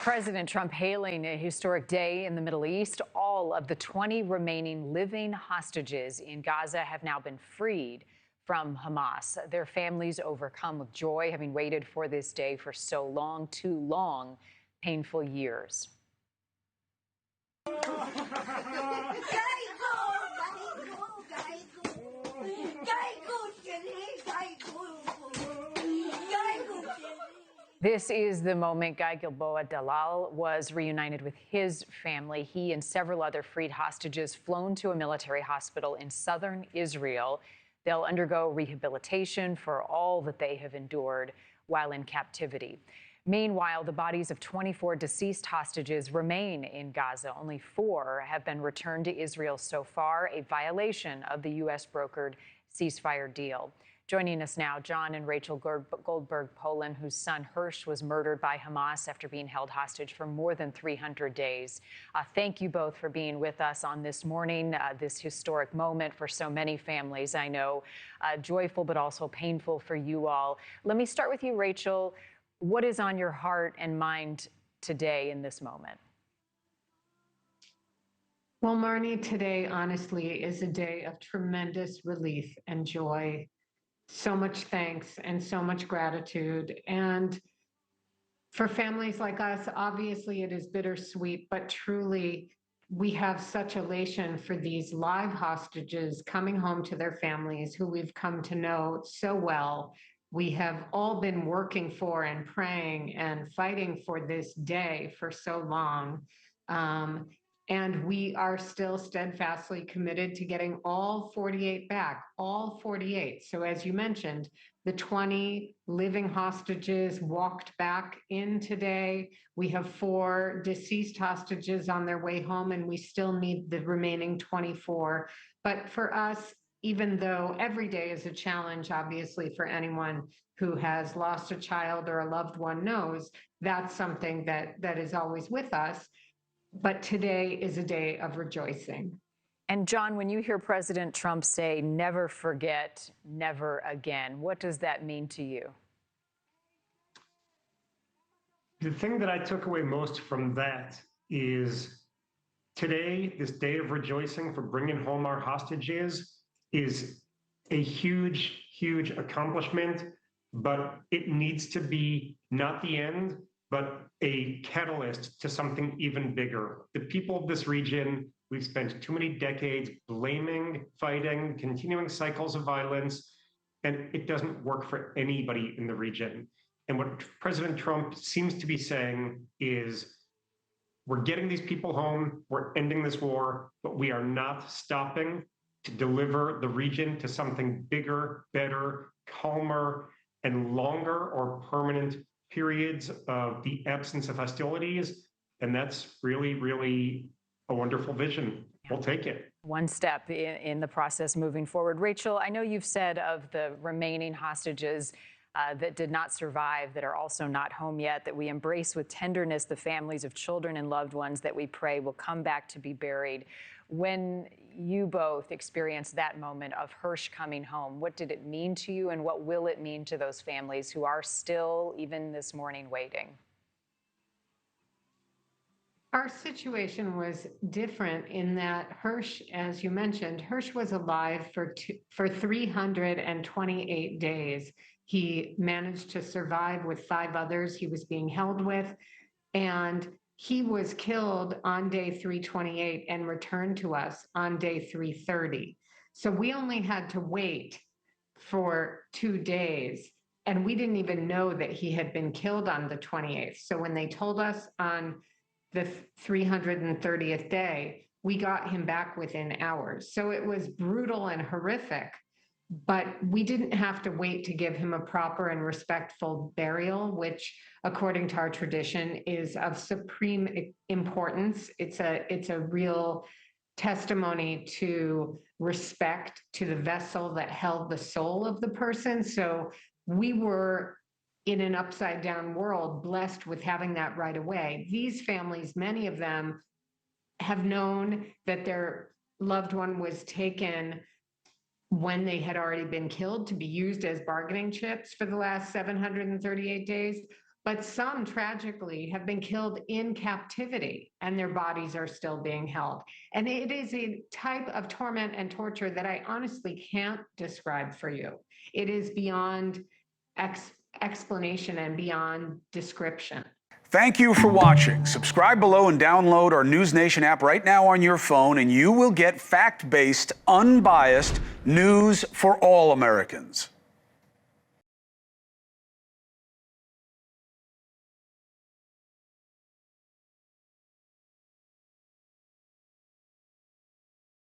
President Trump hailing a historic day in the Middle East. All of the 20 remaining living hostages in Gaza have now been freed from Hamas. Their families overcome with joy, having waited for this day for so long, too long, painful years. This is the moment Guy Gilboa Dalal was reunited with his family. He and several other freed hostages flown to a military hospital in southern Israel. They'll undergo rehabilitation for all that they have endured while in captivity. Meanwhile, the bodies of 24 deceased hostages remain in Gaza. Only 4 have been returned to Israel so far, a violation of the U.S.-brokered ceasefire deal. Joining us now, Jon and Rachel Goldberg-Polin, whose son Hersh was murdered by Hamas after being held hostage for more than 300 days. Thank you both for being with us on this morning, this historic moment for so many families, I know, joyful but also painful for you all. Let me start with you, Rachel. What is on your heart and mind today in this moment? Well, Marni, today, honestly, is a day of tremendous relief and joy. So much thanks and so much gratitude. And for families like us, obviously it is bittersweet, but truly we have such elation for these live hostages coming home to their families who we've come to know so well. We have all been working for and praying and fighting for this day for so long. And we are still steadfastly committed to getting all 48 back, all 48. So as you mentioned, the 20 living hostages walked back in today. We have 4 deceased hostages on their way home, and we still need the remaining 24. But for us, even though every day is a challenge, obviously, for anyone who has lost a child or a loved one knows, that's something that is always with us. But today is a day of rejoicing. And Jon, when you hear President Trump say, never forget, never again, what does that mean to you? The thing that I took away most from that is today, this day of rejoicing for bringing home our hostages is a huge, huge accomplishment, but it needs to be not the end, but a catalyst to something even bigger. The people of this region, we've spent too many decades blaming, fighting, continuing cycles of violence, and it doesn't work for anybody in the region. And what President Trump seems to be saying is, we're getting these people home, we're ending this war, but we are not stopping to deliver the region to something bigger, better, calmer, and longer or permanent periods of the absence of hostilities. And that's really, really a wonderful vision. We'll take it. One step in the process moving forward. Rachel, I know you've said of the remaining hostages that did not survive, that are also not home yet, that we embrace with tenderness the families of children and loved ones that we pray will come back to be buried. When you both experienced that moment of Hersh coming home, what did it mean to you, and what will it mean to those families who are still, even this morning, waiting? Our situation was different in that Hersh, as you mentioned, Hersh was alive for 328 days. He managed to survive with 5 others he was being held with, and he was killed on day 328 and returned to us on day 330. So we only had to wait for 2 days, and we didn't even know that he had been killed on the 28th. So when they told us on the 330th day, we got him back within hours. So it was brutal and horrific, but we didn't have to wait to give him a proper and respectful burial, which, according to our tradition, is of supreme importance. It's a real testimony to respect to the vessel that held the soul of the person. So we were in an upside down world, blessed with having that right away. These families, many of them, have known that their loved one was taken when they had already been killed to be used as bargaining chips for the last 738 days. but some tragically have been killed in captivity and their bodies are still being held. And it is a type of torment and torture that I honestly can't describe for you. It is beyond explanation and beyond description. Thank you for watching. Subscribe below and download our NewsNation app right now on your phone, and you will get fact-based, unbiased news for all Americans.